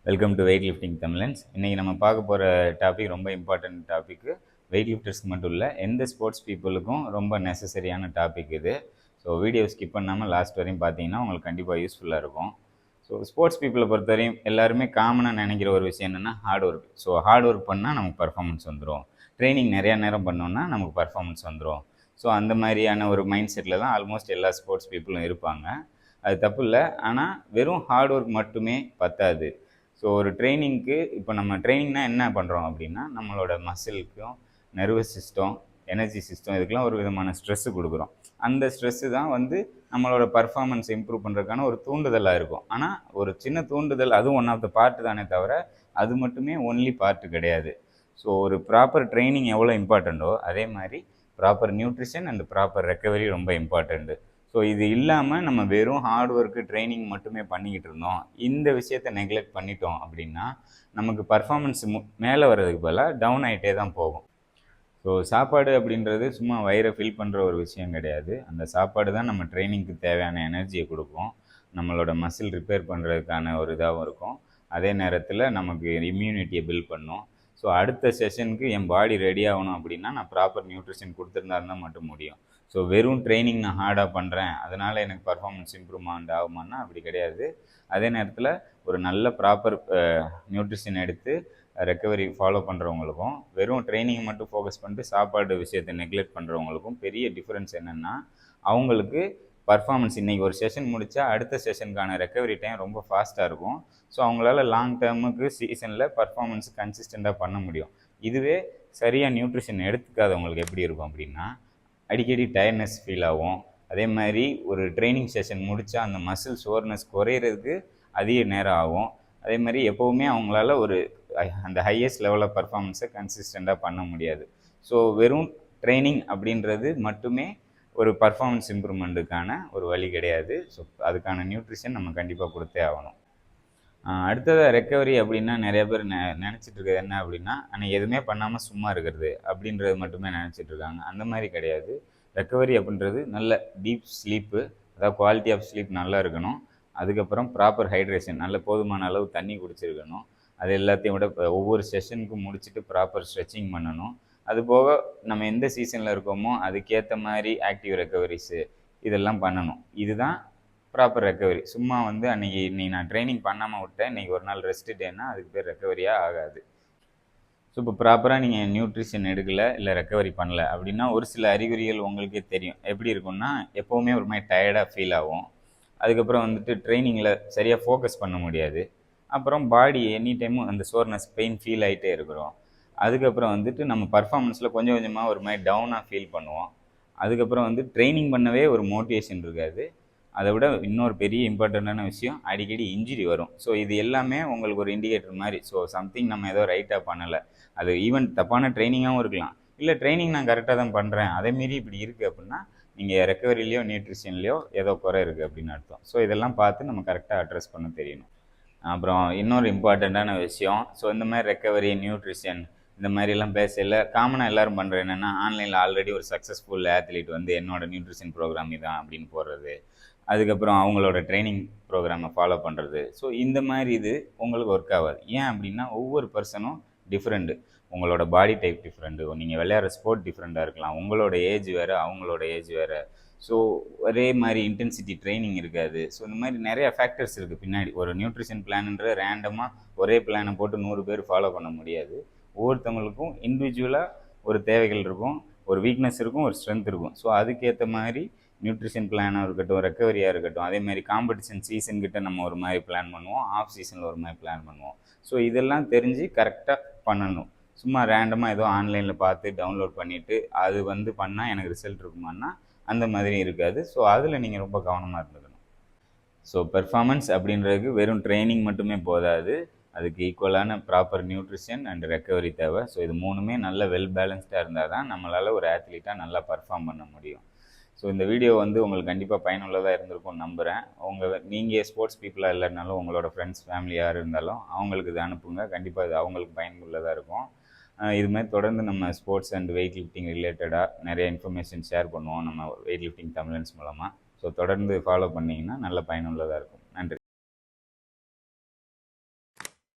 Welcome to weight lifting Tamizhans. இன்றைக்கி நம்ம பார்க்க போகிற டாபிக் ரொம்ப இம்பார்ட்டண்ட் டாபிக். வெயிட் லிஃப்டர்ஸ்க்கு மட்டும் இல்லை, எந்த ஸ்போர்ட்ஸ் பீப்புளுக்கும் ரொம்ப நெசசரியான டாபிக் இது. ஸோ வீடியோ ஸ்கிப் பண்ணாமல் லாஸ்ட் வரையும் பார்த்தீங்கன்னா உங்களுக்கு கண்டிப்பாக யூஸ்ஃபுல்லாக இருக்கும். ஸோ ஸ்போர்ட்ஸ் பீப்புளை பொறுத்தவரையும் எல்லாருமே காமனாக நினைக்கிற ஒரு விஷயம் என்னென்னா hard work. So hard work பண்ணால் நமக்கு பர்ஃபார்மன்ஸ் வந்துடும், ட்ரைனிங் நிறையா நேரம் பண்ணோன்னா நமக்கு பர்ஃபார்மன்ஸ் வந்துடும். ஸோ அந்த மாதிரியான ஒரு மைண்ட் செட்டில் தான் ஆல்மோஸ்ட் எல்லா ஸ்போர்ட்ஸ் பீப்புளும் இருப்பாங்க. அது தப்பு இல்லை, ஆனால் வெறும் ஹார்ட் ஒர்க் மட்டுமே பத்தாது. ஸோ ஒரு ட்ரைனிங்க்கு இப்போ நம்ம ட்ரைனிங்னா என்ன பண்ணுறோம் அப்படின்னா, நம்மளோட மசிலுக்கும் நர்வஸ் சிஸ்டம், எனர்ஜி சிஸ்டம் இதுக்கெலாம் ஒரு விதமான ஸ்ட்ரெஸ்ஸு கொடுக்குறோம். அந்த ஸ்ட்ரெஸ்ஸு தான் நம்மளோட பர்ஃபார்மன்ஸ் இம்ப்ரூவ் பண்ணுறதுக்கான ஒரு தூண்டுதலாக இருக்கும். ஆனால் ஒரு சின்ன தூண்டுதல், அதுவும் ஒன் ஆஃப் த பார்ட்டு தானே தவிர அது மட்டுமே ஒன்லி பார்ட்டு கிடையாது. ஸோ ஒரு ப்ராப்பர் ட்ரைனிங் எவ்வளோ இம்பார்ட்டண்ட்டோ அதே மாதிரி proper nutrition and proper recovery ரொம்ப இம்பார்ட்டண்ட்டு. ஸோ இது இல்லாமல் நம்ம வெறும் ஹார்ட் ஒர்க்கு ட்ரைனிங் மட்டுமே பண்ணிக்கிட்டு இருந்தோம், இந்த விஷயத்தை நெக்லெக்ட் பண்ணிட்டோம் அப்படின்னா நமக்கு பர்ஃபார்மன்ஸ் மேலே வர்றதுக்கு பதிலாக டவுன் ஆகிட்டே தான் போகும். ஸோ சாப்பாடு அப்படின்றது சும்மா வயிறை ஃபில் பண்ணுற ஒரு விஷயம் கிடையாது. அந்த சாப்பாடு தான் நம்ம ட்ரைனிங்க்கு தேவையான எனர்ஜியை கொடுக்கும், நம்மளோட மசில் ரிப்பேர் பண்ணுறதுக்கான ஒரு இதாகவும் இருக்கும், அதே நேரத்தில் நமக்கு இம்யூனிட்டியை பில்ட் பண்ணும். ஸோ அடுத்த செஷனுக்கு என் பாடி ரெடி ஆகணும் அப்படின்னா நான் ப்ராப்பர் நியூட்ரிஷன் கொடுத்துருந்தா இருந்தால் மட்டும் முடியும். ஸோ வெறும் ட்ரைனிங் நான் ஹார்டாக பண்ணுறேன் அதனால் எனக்கு பர்ஃபார்மன்ஸ் இம்ப்ரூவ்மெண்ட் ஆகுமான்னா அப்படி கிடையாது. அதே நேரத்தில் ஒரு நல்ல ப்ராப்பர் நியூட்ரிஷன் எடுத்து ரெக்கவரி ஃபாலோ பண்ணுறவங்களுக்கும் வெறும் ட்ரைனிங் மட்டும் ஃபோக்கஸ் பண்ணிட்டு சாப்பாடு விஷயத்தை நெக்லெக்ட் பண்ணுறவங்களுக்கும் பெரிய டிஃப்ரென்ஸ் என்னென்னா, அவங்களுக்கு பர்ஃபார்மன்ஸ் இன்றைக்கி ஒரு செஷன் முடித்தா அடுத்த செஷனுக்கான ரெக்கவரி டைம் ரொம்ப ஃபாஸ்ட்டாக இருக்கும். ஸோ அவங்களால லாங் டேர்முக்கு சீசனில் பர்ஃபார்மன்ஸ் கன்சிஸ்டண்ட்டாக பண்ண முடியும். இதுவே சரியாக நியூட்ரிஷன் எடுத்துக்காதவங்களுக்கு எப்படி இருக்கும் அப்படின்னா, அடிக்கடி டயர்ட்னஸ் ஃபீல் ஆகும். அதே மாதிரி ஒரு ட்ரைனிங் செஷன் முடித்தா அந்த மசில் சோர்னஸ் குறையிறதுக்கு அதிக நேரம் ஆகும். அதே மாதிரி எப்போவுமே அவங்களால அந்த ஹையஸ்ட் லெவலில் பர்ஃபார்மன்ஸை கன்சிஸ்டண்ட்டாக பண்ண முடியாது. ஸோ வெறும் ட்ரைனிங் அப்படின்றது மட்டுமே ஒரு பர்ஃபார்மன்ஸ் இம்ப்ரூவ்மெண்ட்டுக்கான ஒரு வழி கிடையாது. ஸோ அதுக்கான நியூட்ரிஷன் நம்ம கண்டிப்பாக கொடுத்தே ஆகணும். அடுத்ததாக ரெக்கவரி அப்படின்னா நிறைய பேர் நினச்சிட்டு இருக்கிறது என்ன அப்படின்னா, ஆனால் எதுவுமே பண்ணாமல் சும்மா இருக்கிறது அப்படின்றது மட்டுமே நினச்சிட்ருக்காங்க. அந்த மாதிரி கிடையாது. ரெக்கவரி அப்படின்றது நல்ல டீப் ஸ்லீப்பு, அதாவது குவாலிட்டி ஆஃப் ஸ்லீப் நல்லா இருக்கணும். அதுக்கப்புறம் ப்ராப்பர் ஹைட்ரேஷன், நல்ல போதுமான அளவு தண்ணி குடிச்சிருக்கணும். அது எல்லாத்தையும் விட ஒவ்வொரு செஷனுக்கும் முடிச்சுட்டு ப்ராப்பர் ஸ்ட்ரெச்சிங் பண்ணணும். அதுபோக நம்ம எந்த சீசனில் இருக்கோமோ அதுக்கேற்ற மாதிரி ஆக்டிவ் ரெக்கவரிஸு இதெல்லாம் பண்ணணும். இதுதான் ப்ராப்பர் ரெக்கவரி. சும்மா அன்றைக்கி நான் ட்ரைனிங் பண்ணாமல் விட்டேன், இன்றைக்கி ஒரு நாள் ரெஸ்ட் டேன்னா அதுக்கு பேர் ரெக்கவரியாக ஆகாது. ஸோ இப்போ ப்ராப்பராக நீங்கள் நியூட்ரிஷன் எடுக்கலை இல்லை ரெக்கவரி பண்ணலை அப்படின்னா ஒரு சில அறிகுறிகள் உங்களுக்கே தெரியும். எப்படி இருக்குன்னா, எப்போவுமே ஒரு மாதிரி டயர்டாக ஃபீல் ஆகும். அதுக்கப்புறம் ட்ரைனிங்கில் சரியாக ஃபோக்கஸ் பண்ண முடியாது. அப்புறம் பாடி எனி டைமும் அந்த சோர்னஸ் பெயின் ஃபீல் ஆகிட்டே இருக்கிறோம். அதுக்கப்புறம் நம்ம பர்ஃபார்மன்ஸில் கொஞ்சம் கொஞ்சமாக ஒரு மாதிரி டவுனாக ஃபீல் பண்ணுவோம். அதுக்கப்புறம் ட்ரைனிங் பண்ணவே ஒரு மோட்டிவேஷன் இருக்காது. அதை விட இன்னொரு பெரிய இம்பார்ட்டண்ட்டான விஷயம், அடிக்கடி இன்ஜுரி வரும். ஸோ இது எல்லாமே உங்களுக்கு ஒரு இண்டிகேட்டர் மாதிரி. ஸோ சம்திங் நம்ம ஏதோ ரைட்டாக பண்ணலை, அது ஈவன் தப்பான ட்ரைனிங்காகவும் இருக்கலாம், இல்லை ட்ரைனிங் நான் கரெக்டாக தான் பண்ணுறேன் அதேமாரி இப்படி இருக்குது அப்படின்னா நீங்கள் ரெக்கவரிலையோ நியூட்ரிஷன்லையோ ஏதோ குறை இருக்குது அப்படின்னு அர்த்தம். ஸோ இதெல்லாம் பார்த்து நம்ம கரெக்டாக அட்ரஸ் பண்ண தெரியணும். அப்புறம் இன்னொரு இம்பார்ட்டண்ட்டான விஷயம், ஸோ இந்த மாதிரி ரெக்கவரி, நியூட்ரிஷன் இந்த மாதிரிலாம் பேசல காமனாக எல்லோரும் பண்ணுறது என்னென்னா, ஆன்லைனில் ஆல்ரெடி ஒரு சக்ஸஸ்ஃபுல் ஆத்லீட் என்னோட நியூட்ரிஷன் ப்ரோக்ராம் இதான் அப்படின்னு போடுறது, அதுக்கப்புறம் அவங்களோட ட்ரைனிங் ப்ரோக்ராமை ஃபாலோ பண்ணுறது. ஸோ இந்த மாதிரி இது உங்களுக்கு ஒர்க் ஆகாது. ஏன் அப்படின்னா ஒவ்வொரு பர்சனும் டிஃப்ரெண்ட்டு, உங்களோட பாடி டைப் டிஃப்ரெண்ட்டு, நீங்கள் விளையாடுற ஸ்போர்ட் டிஃப்ரெண்ட்டாக இருக்கலாம், உங்களோட ஏஜ் வேறு அவங்களோட ஏஜ் வேறு. ஸோ ஒரே மாதிரி இன்டென்சிட்டி ட்ரைனிங் இருக்காது. ஸோ இந்த மாதிரி நிறையா ஃபேக்டர்ஸ் இருக்குது பின்னாடி. ஒரு நியூட்ரிஷன் பிளான்ன்ற ரேண்டமாக ஒரே பிளானை போட்டு 100 பேர் ஃபாலோ பண்ண முடியாது. ஒவ்வொருத்தவங்களுக்கும் இண்டிவிஜுவலாக ஒரு தேவைகள் இருக்கும், ஒரு வீக்னஸ் இருக்கும், ஒரு ஸ்ட்ரென்த் இருக்கும். ஸோ அதுக்கேற்ற மாதிரி நியூட்ரிஷன் பிளானாக இருக்கட்டும், ரெக்கவரியாக இருக்கட்டும், அதேமாதிரி காம்படிஷன் சீசன்கிட்ட நம்ம ஒரு மாதிரி பிளான் பண்ணுவோம், ஆஃப் சீசனில் ஒரு மாதிரி பிளான் பண்ணுவோம். ஸோ இதெல்லாம் தெரிஞ்சு கரெக்டாக பண்ணணும். சும்மா ரேண்டமாக ஏதோ ஆன்லைனில் பார்த்து டவுன்லோட் பண்ணிவிட்டு அது பண்ணால் எனக்கு ரிசல்ட் இருக்குமான்னா அந்த மாதிரி இருக்காது. ஸோ அதில் நீங்கள் ரொம்ப கவனமாக இருந்துக்கணும். ஸோ பெர்ஃபார்மன்ஸ் அப்படின்றதுக்கு வெறும் ட்ரைனிங் மட்டுமே போதாது, அதுக்கு ஈக்குவலான ப்ராப்பர் நியூட்ரிஷன் அண்ட் ரெக்கவரி தேவை. ஸோ இது மூணுமே நல்ல வெல் பேலன்ஸ்டாக இருந்தால் தான் நம்மளால் ஒரு ஆத்லீட்டாக நல்லா பர்ஃபார்ம் பண்ண முடியும். ஸோ இந்த வீடியோ உங்களுக்கு கண்டிப்பாக பயனுள்ளதாக இருந்திருக்கும்னு நம்புகிறேன். நீங்கள் ஸ்போர்ட்ஸ் பீப்புளாக இல்லைனாலும் உங்களோட ஃப்ரெண்ட்ஸ், ஃபேமிலி யார் இருந்தாலும் அவங்களுக்கு இதை அனுப்புங்க. கண்டிப்பாக இது அவங்களுக்கு பயனுள்ளதாக இருக்கும். இதுமாதிரி தொடர்ந்து நம்ம ஸ்போர்ட்ஸ் அண்ட் வெயிட் லிஃப்டிங் ரிலேட்டடாக நிறைய இன்ஃபர்மேஷன் ஷேர் பண்ணுவோம் நம்ம வெயிட் லிஃப்டிங் தமிழன்ஸ் மூலமாக. ஸோ தொடர்ந்து ஃபாலோ பண்ணிங்கன்னா நல்ல பயனுள்ளதாக இருக்கும்.